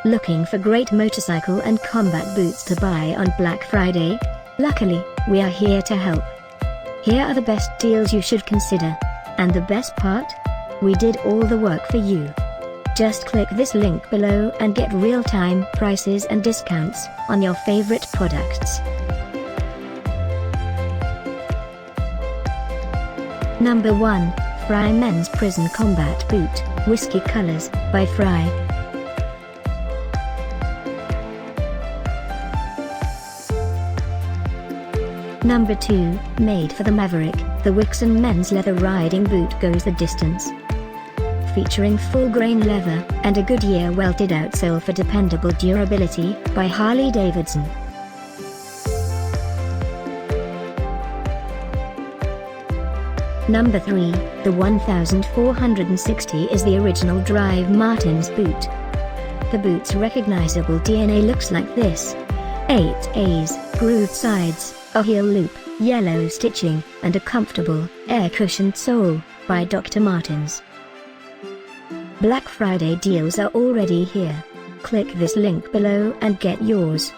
Looking for great motorcycle and combat boots to buy on Black Friday? Luckily, we are here to help. Here are the best deals you should consider. And the best part? We did all the work for you. Just click this link below and get real-time prices and discounts on your favorite products. Number 1, Frye Men's Prison Combat Boot, Whiskey Colors, by Frye. Number 2, made for the Maverick, the Wickson Men's Leather Riding Boot goes the distance. Featuring full-grain leather and a Goodyear welted outsole for dependable durability, by Harley-Davidson. Number 3, the 1460 is the original Drive Martens boot. The boot's recognizable DNA looks like this: 8 A's, grooved sides, a heel loop, yellow stitching, and a comfortable, air-cushioned sole, by Dr. Martens. Black Friday deals are already here. Click this link below and get yours.